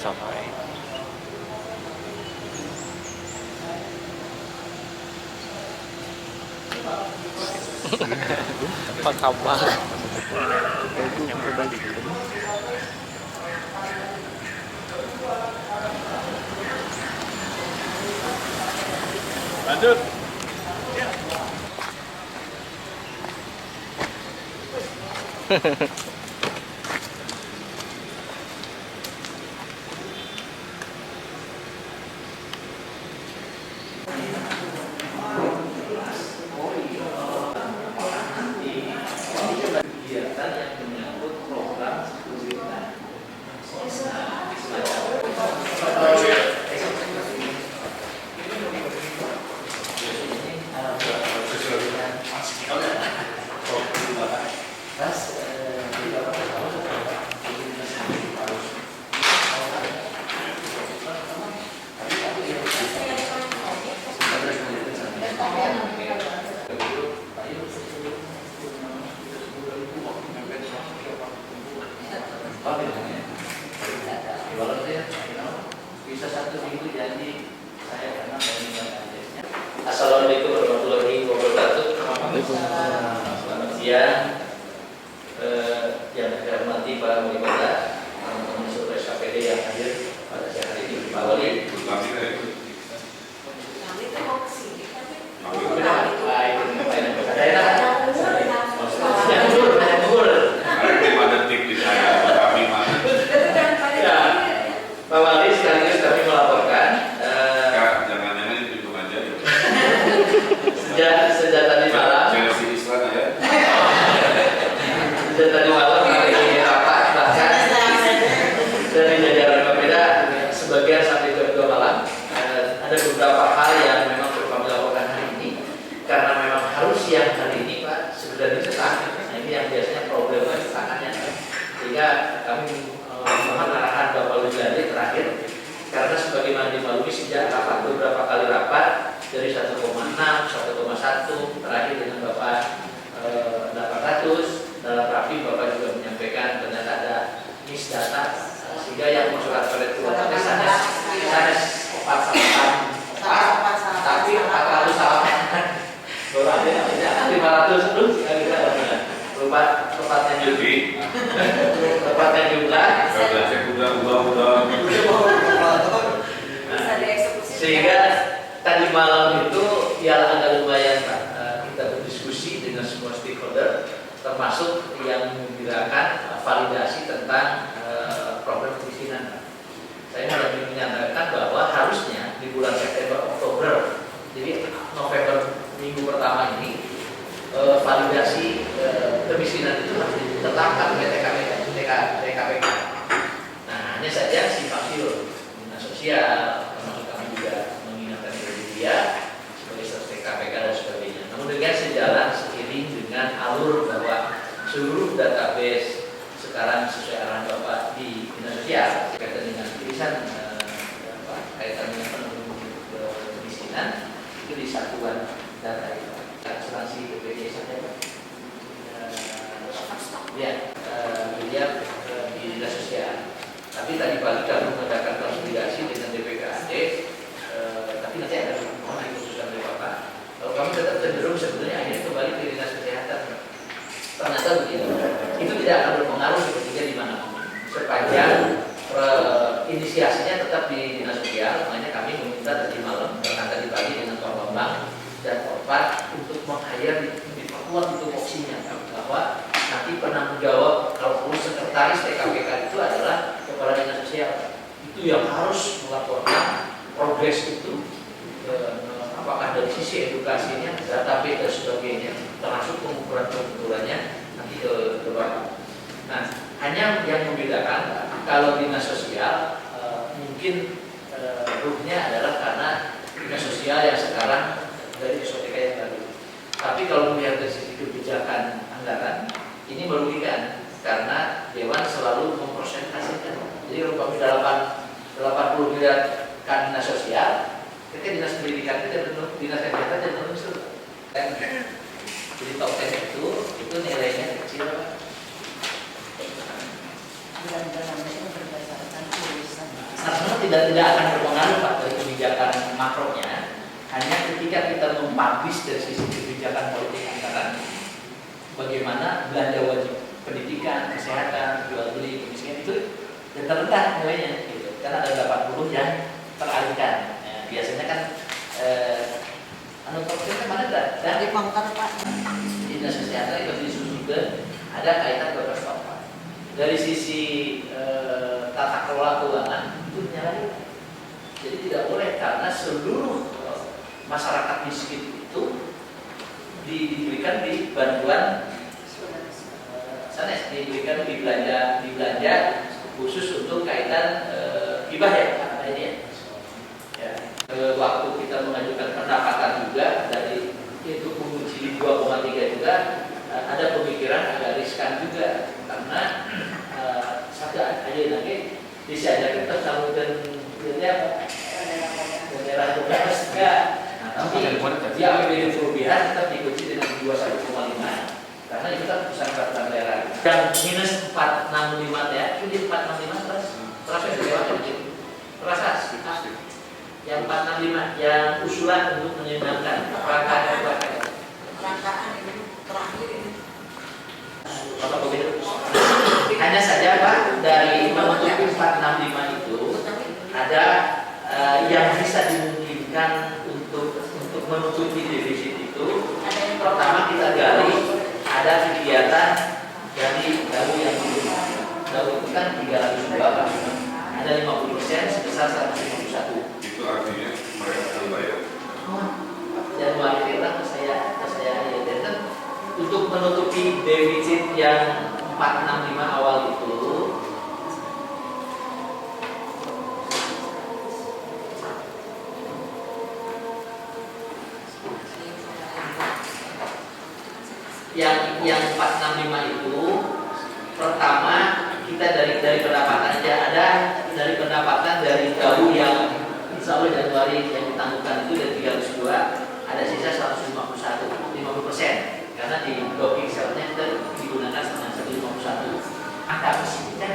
tercapai. Apa kabar? Yang berbalik. Lanjut. Kegiatan yang menyangkut program bisa 1 minggu jadi saya karena mengingatnya. Assalamualaikum warahmatullahi wabarakatuh. Selamat siang. Yang saya hormati para wali kota, teman-teman survei KPD yang hadir pada siang hari ini. Pak Wali. Pak Wali, sekaligus kami melaporkan Jangan-jangan itu aja. sejak tadi malam. Sejak tadi malam kami rapat bahkan dari jajaran Bapeda sebagian sampai jam 2 malam ada beberapa hal yang memang perlu kami lakukan hari ini karena memang harus yang hari ini Pak segera dicetak. Nah, ini yang biasanya problem cetakannya sehingga kami mohon arahan Bapak Lujari terakhir karena sebagaimana dimaklumi sejak rapat beberapa kali rapat dari 1,6, 1,1 terakhir dengan Bapak 800 dalam rapi Bapak juga menyampaikan ternyata ada miss data sehingga yang surat pada keluarga sana 4 tapi 400 salah baru ada 500 terus kita lupa tepatnya jumlah sehingga tadi malam itu ya agak lumayan Pak kita berdiskusi dengan semua stakeholder termasuk yang menggunakan validasi tentang program perizinan. Saya sudah menyatakan bahwa harusnya di bulan September Oktober, jadi November minggu pertama ini validasi kemiskinan itu harus ditetapkan oleh TKPK. Nah, hanya saja simpang siur dinas sosial, termasuk kami juga mengingatkan media sebagai status TKPK dan sebagainya. Namun dengan sejalan seiring dengan alur bahwa seluruh database sekarang sesuai arahan Bapak di dinas sosial kaitan dengan tulisan kaitan dengan penurunan kemiskinan itu di satuan data itu. Asuransi BPJS saja Pak. Dia di dinas sosial. Tapi tadi pagi kami mengadakan konsolidasi dengan DPKAD, tapi nanti ada mohon dikhususkan oleh Bapak. Kalau kami tetap cenderung sebenarnya akhirnya kembali ke dinas kesehatan. Ternyata begini, itu tidak akan berpengaruh ketika di mana sepanjang inisiasinya tetap di dinas sosial. Makanya kami meminta tadi malam dan tadi pagi dengan Pak Bambang dan Pak untuk meng-hire diperkuat untuk opsinya bahwa nanti penanggung jawab kalau perlu sekretaris TKPK itu adalah kepala dinas sosial itu yang harus melaporkan progres itu apakah dari sisi edukasinya, database dan sebagainya termasuk pengukurannya nanti ke Bapak. Nah, hanya yang membedakan kalau dinas sosial mungkin ruhnya adalah karena dinas sosial yang sekarang dari SOTK yang baru. Tapi kalau melihat dari sisi kebijakan anggaran, ini merugikan karena Dewan selalu mempresentasikan. Jadi kalau kami 80 miliar kan dinas sosial, ketika dinas pendidikan itu dinas kesehatan jadi unsur. Jadi top 10 itu nilainya kecil. Bulan-bulan itu berdasarkan tulisan tidak akan berpengaruh Pak dari kebijakan makronya. Hanya ketika kita mempublish dari sisi kebijakan politik anggaran, bagaimana belanja wajib pendidikan, kesehatan, jual beli, kemiskinan itu terendah nilainya, gitu. Karena ada 80 yang teralihkan. Ya, biasanya kan proporsinya mana ada? Dan Di Bangkar Pak. dinas kesehatan itu disusun ada kaitan beberapa Pak. Dari sisi tata kelola keuangan itu menyalahi. Jadi tidak boleh karena seluruh masyarakat miskin itu diberikan di bantuan sanes, diberikan di belanja khusus untuk kaitan hibah ya ini ya. Ya. Waktu kita mengajukan pendapatan juga dari itu menguji 2,3 juga ada pemikiran agak riskan juga karena satu aja nanti bisa ada kita salurkan daerah bekas enggak. Tapi dia APBD berlebihan tetap dikunci dengan 21,5 karena itu kan pusat peraturan daerah. Yang minus 465 ya, itu 465 terasa terasa yang 465 yang usulan untuk menyeimbangkan rangkaian Rangkaan ini terakhir ini. apa begitu? Hanya saja Pak dari menutupi 465 itu ada yang bisa dimungkinkan untuk menutupi defisit itu. Pertama kita gali ada kegiatan dari daun yang daun itu kan 302 Pak. Ada 50% sebesar 151. Itu artinya mereka akan bayar. Januari kita saya ya dan untuk menutupi defisit yang 465 awal itu yang 465 itu pertama kita dari pendapatan aja ada dari pendapatan dari gaul yang insya Allah Januari yang ditangguhkan itu dari 302 ada sisa 151 50% karena di blocking selnya kita digunakan dengan 151 angka kita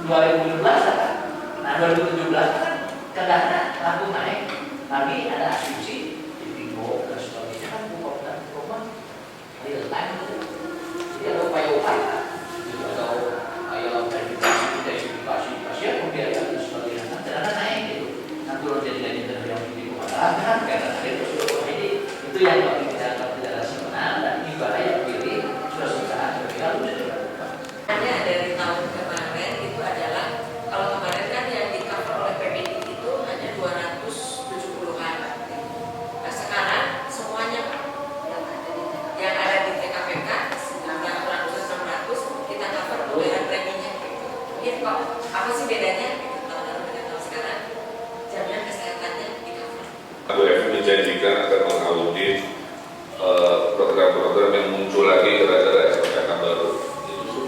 2017 kan nah 2017 kan kadang lampu naik tapi ada asumsi di Bingo dan sebagainya kan bukan dan program real time itu jadi ada upaya-upaya juga ada kayak verifikasi pasien pembiayaan dan sebagainya kan kadang naik gitu nah turun jadi yang di kan karena itu sudah ini itu yang kita tidak rasional dan ibarat yang pilih sudah Hanya dari tahun kemarin itu adalah kalau kemarin kan yang di cover oleh PBI itu hanya 270-an. Nah sekarang semuanya Pak yang ada di TKPK yang 600 kita cover pembayaran preminya. Iya kok apa sih bedanya tahun lalu dengan tahun sekarang? Jaminan kesehatannya di cover. WF menjanjikan akan mengaudit program-program yang muncul lagi gara-gara SPK baru. Itu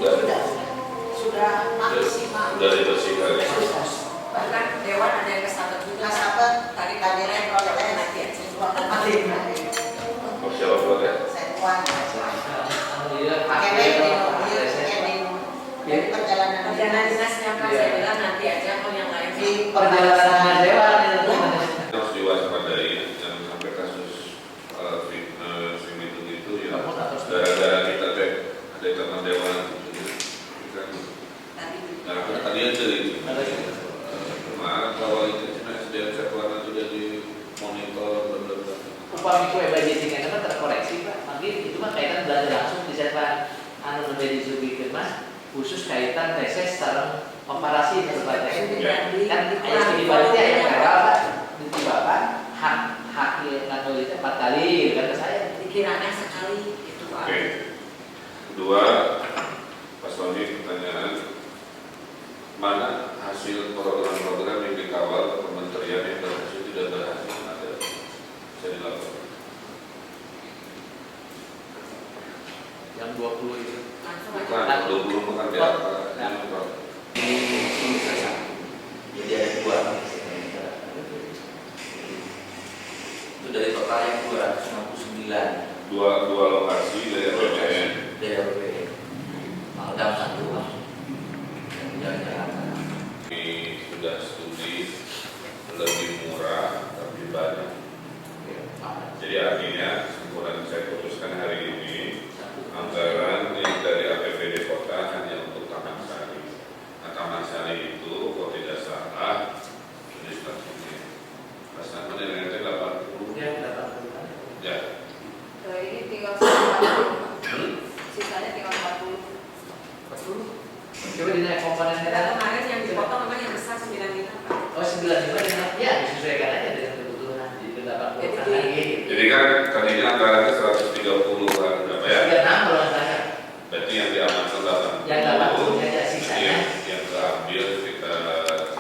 Sudah maksimal. sudah dibersihkan. Bahkan Dewan ada yang kesabet juga. Kesabet tadi kadirnya kalau nanti ya. Oh, siapa ya? alhamdulillah Jadi perjalanan dinasnya Pak saya bilang nanti aja kalau yang lain di perjalanan dewan itu Harus diwaspadai jangan sampai kasus itu gitu ya. Gara-gara kita ada teman dewan gitu. Nah, tadi aja itu. Kemarin bahwa itu SDM Sekolah sudah dimonitor benar-benar. upah mikro budgeting kan terkoreksi Pak. Mungkin itu mah kaitan belanja langsung di setback anu menjadi subjek Mas khusus kaitan tesis secara komparasi berbagai kan ayat di balik ayat legal di Bapak hak nganu itu 4 kali kan ke saya dikirakan sekali itu Pak. Oke. Kedua, Pak Sony pertanyaan mana hasil program-program yang dikawal kementerian yang berhasil tidak berhasil ada bisa dilakukan. yang 20 itu Bukan 20 bukan di apa? jadi ada 2 itu dari total yang 259 dua lokasi dari APBN. dari APBN Maldam 1 jalan-jalan Ini sudah Coba dinaik komponennya. Kemarin yang dipotong memang yang besar 95 Pak. Oh 95 dengan ya disesuaikan aja dengan kebutuhan di 80 kan lagi. Jadi kan tadinya anggarannya 130-an berapa ya? 36 kalau nggak salah. Berarti yang diamankan 80. Yang 80 aja sisanya. Yang keambil sekitar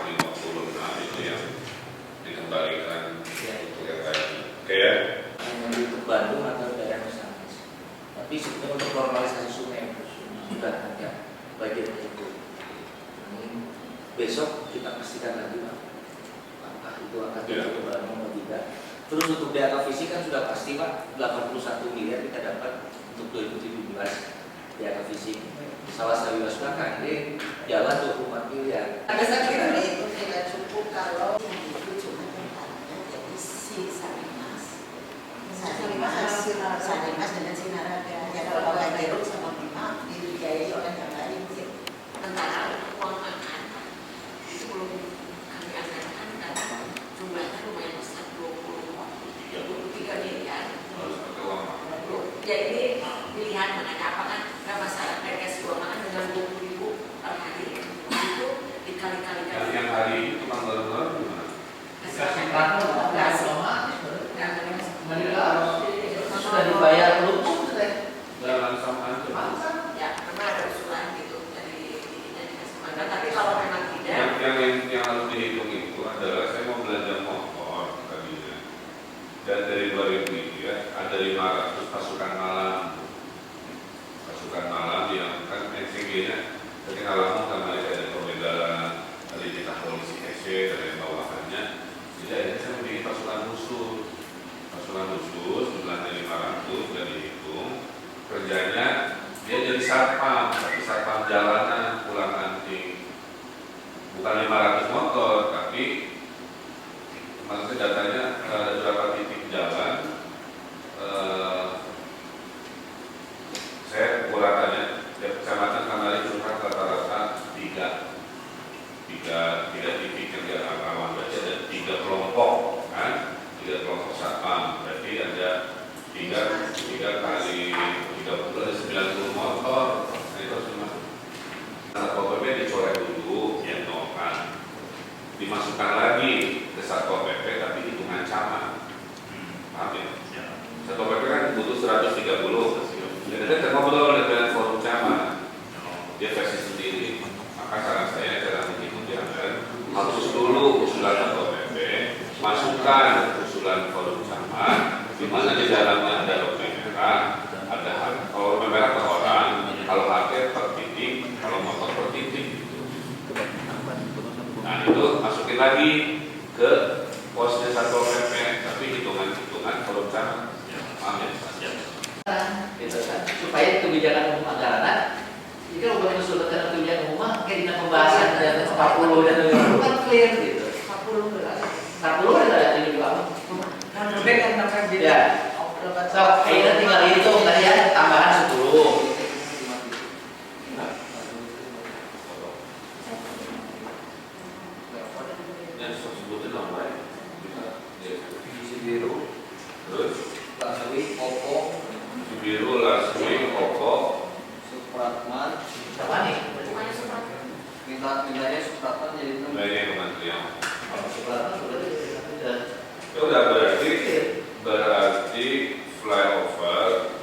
56 itu yang dikembalikan untuk yang tadi. Oke ya? Untuk Bandung atau daerah Nusantara. Tapi sebetulnya untuk normalisasi sungai sudah ada bagian itu. Besok kita pastikan lagi Pak, apakah itu akan jadi ke Bandung atau tidak. Terus untuk data fisik kan sudah pasti Pak, 81 miliar kita dapat untuk 2017 data fisik. Salah satu kan ini jalan 24 miliar. Saya kira itu tidak cukup kalau itu cuma jadi si Sarimas dengan Sinaraga. Ya kalau Gairuk sama Bima dibiayai oleh yang lain. Sementara uang makan itu belum kami anggarkan karena jumlahnya lumayan besar 23 miliar. Harus pakai uang. Ya ini pilihan manakah apakah nggak masalah PKS uang makan dengan 20.000 per hari itu dikali-kalikan. Yang hari itu tukang bareng-bareng gimana? Kasih praktek sudah dibayar belum? Jalan sama aja. Ya, memang ada usulan gitu dari dikasih mandat. Tapi kalau memang tidak, Yang harus dihitung itu adalah saya mau belanja motor tadinya. Dan dari 2000 itu ya ada 500 pasukan malam. Pasukan malam yang kan NCG-nya dari Ngalamun sama ada Promedalan, ada Jika Polisi SC, dan yang bawahannya. Jadi akhirnya saya memilih pasukan khusus. Pasukan khusus jumlahnya 500 dan dihitung. Kerjanya dia jadi satpam, tapi satpam jalanan pulang anting. Bukan 500 motor, tapi maksudnya datanya berapa titik jalan. Saya kuratannya tiap kecamatan Kanari curhat rata-rata 3 titik yang dia rawan. Berarti ada 3 kelompok kan, 3 kelompok satpam. Berarti ada 3 kali 30 ada 90 motor. Nah itu harus dimasukkan. Satpol PP dicoret dulu, yang nolkan, dimasukkan lagi ke Satpol PP tapi hitungan camat. Paham ya? Satpol PP kan butuh 130. Jadi kita ngobrol dengan forum camat, dia versi sendiri. Maka saran saya dalam mengikuti harus dulu usulan Satpol PP, masukkan usulan forum camat, di mana di dalamnya ada lampu merah, ada kalau lampu merah per orang, kalau harga per titik, kalau motor per titik. Nah itu masukin lagi ke posnya Satpol PP, tapi hitungan forum camat. Paham ya? Gitu kan, supaya kebijakan umum anggaran ini kalau boleh usulkan kebijakan umum kayak di pembahasan dan 40 dan 50 kan clear gitu. 40 berarti 40 ada ini juga kan lebih kan tentang ya. So, akhirnya tinggal hitung tadi ya tambahan 10. Yang sebutin nomor isi biru, terus Laswi, Oppo, biru, Laswi, Oppo, Supratman. Apa nih? Mintanya Supratman jadi enam. lainnya kementerian. Kalau Supratman sudah Ya udah berarti flyover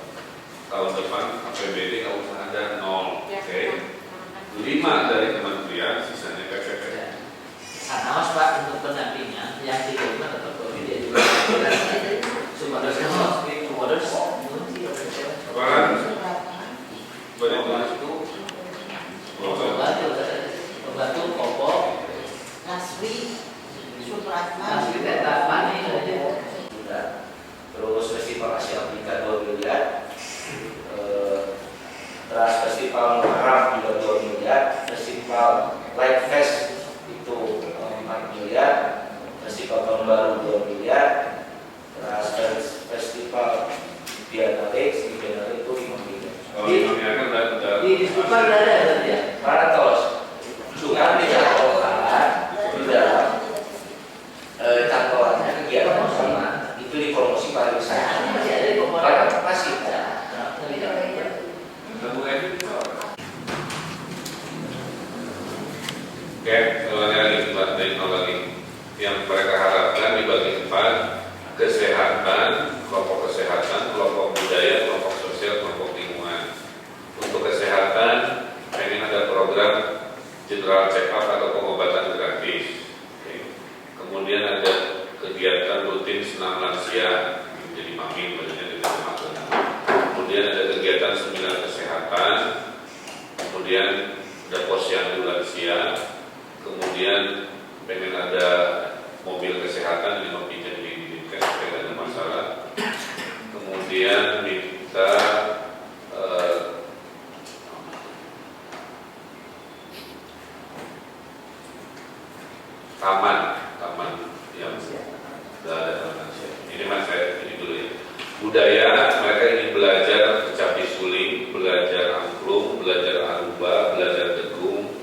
tahun depan APBD nggak usah ada 0, oke? 5 dari kementerian, sisanya PPP. Karena Pak untuk pendampingan yang diterima tetap dia juga sumber Apaan? pembantu Oppo Laswi, Supratman, masih data mana aja sudah. Terus festival Asia Afrika 2 miliar, terus festival Muharram juga 2 miliar, festival Light Fest itu 4 miliar, festival Tahun Baru 2 miliar, terus festival Biennale itu 5 miliar. Kalau ini kan udah Di Super ada berarti ya? Paratos. Cuma dicatatkan di dalam cantolannya kegiatan bersama itu di promosi pariwisata. Masih ada di promosi masih. ketemu Edi yang mereka harapkan dibagi 4: kesehatan, kelompok kesehatan, kelompok budaya, kelompok sosial, kelompok lingkungan. Untuk kesehatan, pengen ada program general check up atau pengobatan gratis. Oke. Kemudian ada kegiatan rutin senam lansia, jadi mami badannya diterjemahkan. Kemudian ada kegiatan seminar kesehatan, kemudian ada posyandu lansia, kemudian pengen ada mobil kesehatan di pijat di Dinkes supaya ada masalah. Kemudian minta taman yang sudah ada taman. Ini mas saya ini dulu ya. Budaya, mereka ingin belajar kecapi suling, belajar angklung, belajar aruba, belajar tegung,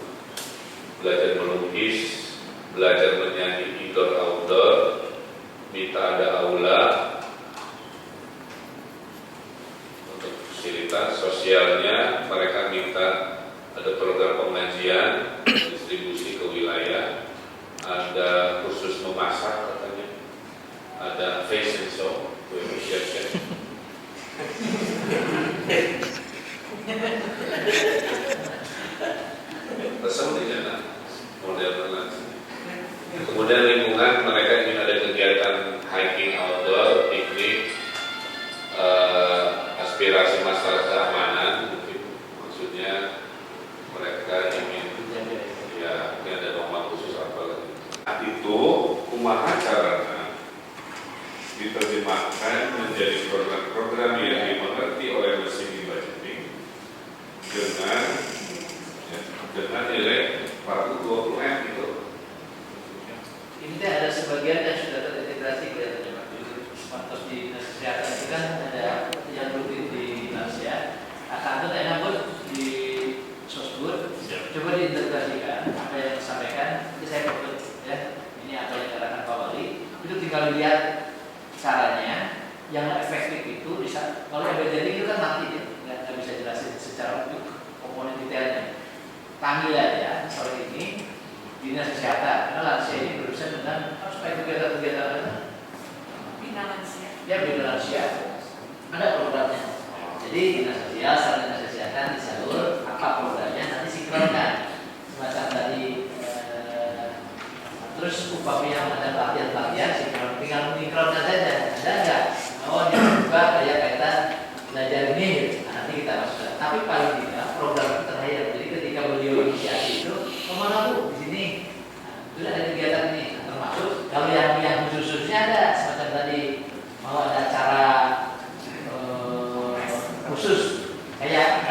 belajar melukis, belajar menyanyi indoor outdoor, minta ada aula. Untuk fasilitas sosialnya mereka minta ada program pengajian, distribusi ke wilayah, ada kursus memasak katanya, ada fashion show, chef. Pesan di sana model langsung. Kemudian lingkungan, mereka ingin ada kegiatan hiking outdoor, piknik, aspirasi masalah keamanan, mungkin maksudnya mereka ingin ya ini ada norma khusus apa lagi. Itu kumaha caranya diterjemahkan menjadi program-program yang dimengerti oleh mesin budgeting dengan nilai 420 M itu. Ini ada sebagian yang sudah terintegrasi kelihatannya Pak. Sepantas di dinas kesehatan itu kan ada yang rutin di lansia. Akan itu enak pun di sosbud. Coba diintegrasikan apa yang disampaikan. Ini saya fokus ya. Ini apa yang dikatakan Pak Wali. Itu tinggal lihat caranya. Yang efektif itu bisa. Kalau yang jadi itu kan nanti ya, nggak bisa jelasin secara utuh komponen detailnya. Panggil aja sore ini dinas kesehatan, karena lansia ini berurusan dengan supaya kegiatan-kegiatan Bina lansia. ya bina lansia ada programnya. Jadi dinas sosial sama dinas kesehatan disalur apa programnya nanti sinkronkan semacam tadi terus upamanya ada pelatihan sinkron, tinggal sinkronkan saja. Ada nggak? Oh dia juga kayak kaitan belajar ini, nanti kita masukkan. Tapi paling tidak program terakhir. Jadi ketika beliau inisiasi itu kemana Bu? Di sini sudah ada kegiatan ini, termasuk kalau yang khususnya ada semacam tadi mau ada acara khusus kayak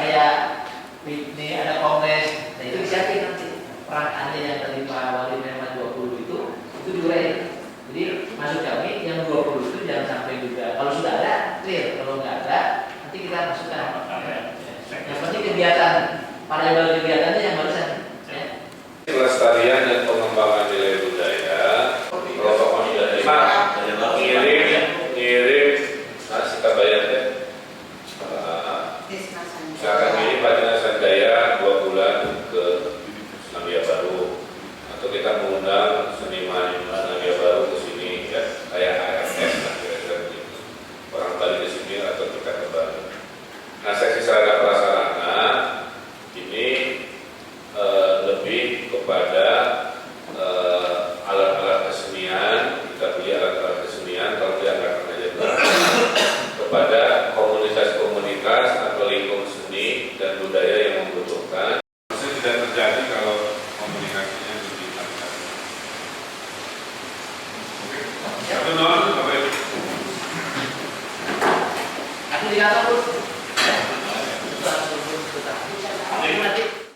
piknik, ada kongres, nah itu disiapin nanti peran anda yang tadi Pak Wali memang 20 itu diuraikan. Jadi masuk kami yang 20 itu jangan sampai juga kalau sudah ada clear, kalau nggak ada nanti kita masukkan. Yang penting kegiatan pada kegiatannya yang barusan. Pelestarian dan